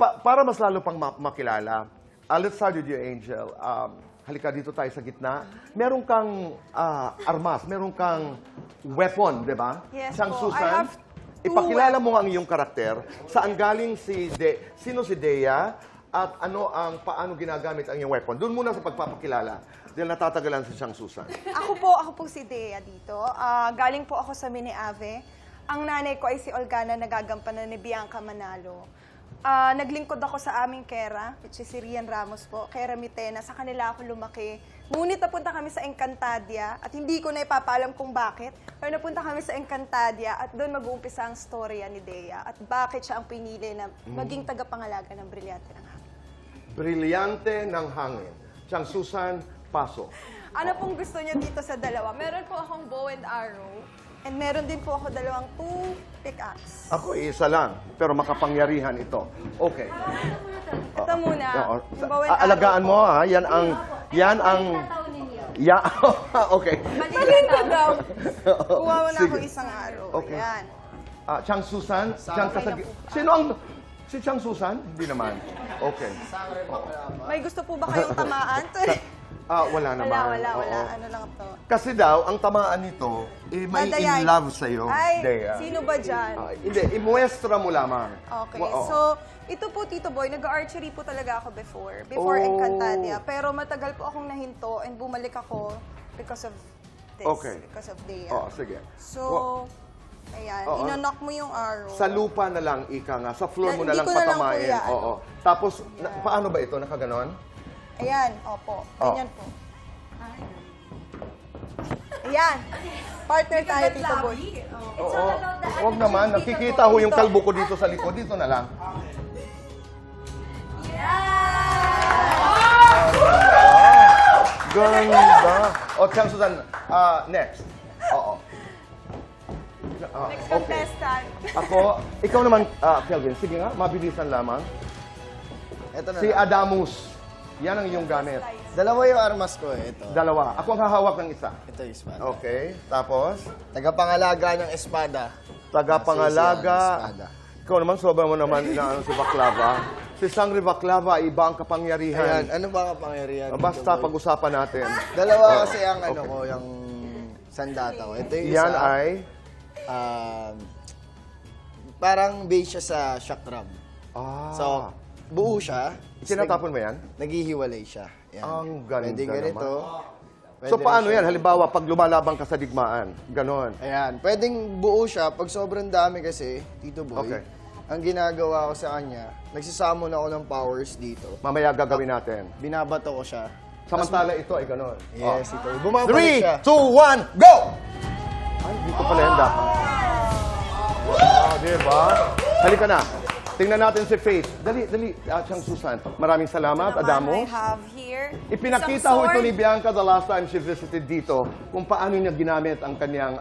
para mas lalo pang makilala, let's start with you, Angel. Halika dito tayo sa gitna. Meron kang armas, meron kang weapon, di ba? Yes Siyang po. Susan. I have two Ipakilala mo ang iyong karakter. Saan galing sino si Dea? At paano ginagamit ang iyong weapon? Doon muna sa pagpapakilala. Dahil natatagalan si Siyang Susan. Ako po si Dea dito. Galing po ako sa Mini Ave. Ang nanay ko ay si Olgana, nagagampanan ni Bianca Manalo. Naglingkod ako sa aming Kera, which is si Rian Ramos po, Kera Mitena. Sa kanila ako lumaki. Ngunit napunta kami sa Encantadia at hindi ko na ipapaalam kung bakit. Pero napunta kami sa Encantadia at doon mag-uumpisa ang storya ni Dea at bakit siya ang pinili na maging tagapangalaga ng Brilyante ng Hangin. Brilyante ng Hangin. Siyang Susan, pasok. Ano pong gusto niyo dito sa dalawa? Meron po akong bow and arrow. And meron din po ako dalawang 2 pickaxe. Ako isa lang, pero makapangyarihan ito. Okay. Ito muna. Oo. Yung bow and arrow Alagaan po. mo, ha? Okay. Talento daw. Kuha mo na Sige. ako isang araw. Okay. Ayan. Siyang Susan, Siyang Kasagi. Sino ang... Si Siyang Susan? Hindi naman. Okay. May gusto po ba kayong tamaan? Wala naman. Wala. Oo. Ano lang to? Kasi daw, ang tamaan nito, may in Madayay. love sa'yo, Ay, Dea. sino ba dyan? Hindi, imuestra mo lamang. Okay, Oo. so ito po, Tito Boy, nag-archery po talaga ako before Oh. Encantadia. Pero matagal po akong nahinto and bumalik ako because of this, Okay. because of Dea. Sige. So, ayan, Oo. inanok mo yung arrow. Sa lupa na lang, ika nga. Sa floor mo na Hindi lang ko na lang patamain. kuya, ano. Oo. Tapos, paano ba ito? Nakaganon? Ayan, opo. Ganyan po. Ayan. Partner tayo, Tito Boy. Oo. Huwag naman. Nakikita ho yung kalbo ko dito sa likod. Dito na lang. Ganda. O, Siyang Susan, next. Oo. Next Okay. contestant. Ikaw naman, Kelvin, sige nga, mabilisan lamang. Ito na Si lang. Adamus, yan ang iyong gamit. Dalawa yung armas ko eh. Ito. Dalawa. Ako ang hahawak ng isa. Ito yung espada. Okay, tapos, Tagapangalaga ng espada. tagapangalaga. Masisi ang espada. Ikaw naman, sobra mo naman inaano si Baklava. Si Sangre Baklava, iba ang Ayan, kapangyarihan. ano ba kapangyarihan? Basta pag-usapan natin. Dalawa kasi ang ano ko, yung sandata ko. Ito yung Yan isa. ay... Parang base siya sa chakram. So, buo siya. Tinatapon mo yan? Naghihiwalay siya. Yan. Ang ganda Pwede ganito. So, Pwede paano rin yan? siya- Halimbawa, pag lumalabang ka sa digmaan, ganon. Ayan. Pwedeng buo siya. Pag sobrang dami kasi, Tito Boy, Okay. ang ginagawa ko sa kanya, nagsisamon ako ng powers dito. Mamaya gagawin natin. Binabato ko siya. Samantala ito ay ganon. Yes, ito. Bumabalik 3, siya. 2, 1, go! Ay, dito pala yan dapat. Diba? Halika na. Tingnan natin si Faith. Dali, Siyang Susan. Maraming salamat, I Adamo. have here Ipinakita some ho ito sword. ni Bianca the last time she visited dito kung paano niya ginamit ang kanyang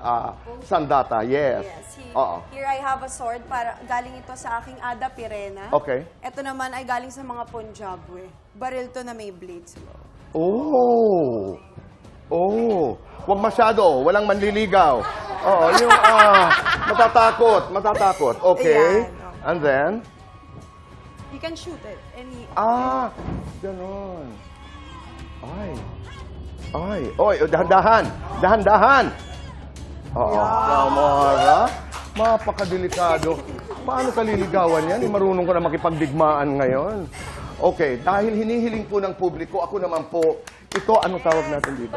sandata. Yes. Oo. Here I have a sword para galing ito sa aking Ada Pirena. Okay. Ito naman ay galing sa mga Punjabwe. Baril to na may blades. Oh. Huwag masyado. Walang manliligaw. Oo, yung matatakot. Okay. Ayan. And then, You can shoot it. ganon. Oy, dahan-dahan. Oo, Samara. Mapakadelikado. Paano ka liligawan yan? Marunong ko na makipagdigmaan ngayon. Okay, dahil hinihiling po ng publiko, ako naman po, ito, anong tawag natin dito?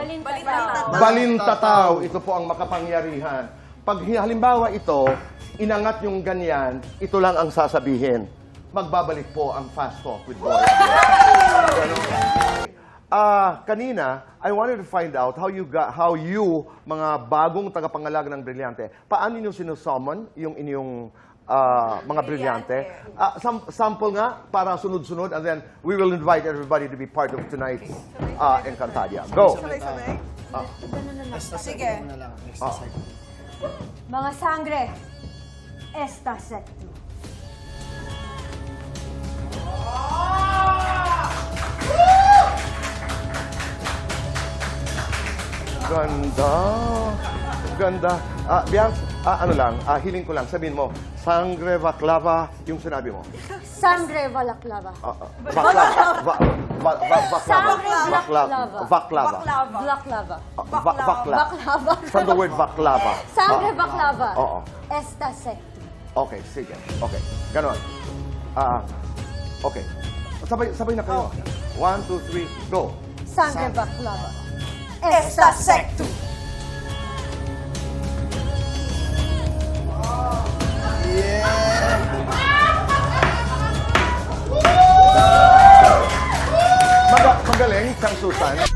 Balintataw. Ito po ang makapangyarihan. Pag halimbawa ito, inangat yung ganyan, ito lang ang sasabihin. Magbabalik po ang Fast Talk with Boy. Kanina, I wanted to find out how you, mga bagong tagapangalaga ng Brilyante, paano niyo sinusummon yung inyong mga Brilyante? Sample nga para sunod-sunod, and then we will invite everybody to be part of tonight's Encantadia. Go! Sabay-sabay. Sige. Mga sangre, esta secto. Ganda. Bianca, hiling ko lang, sabihin mo, sangre baklava, yung sinabi mo. Sangre balaklava. Baklava. Sangre Baklava. Baklava. Baklava. Baklava. Baklava. From the word baklava. Sangre baklava. Oo. Esta sectum. Okay, sige. Okay. Ganon. Okay. Sabay na kayo. 1, 2, 3, go. Sangre baklava. Esta sectum. Magaling, Sang Susan.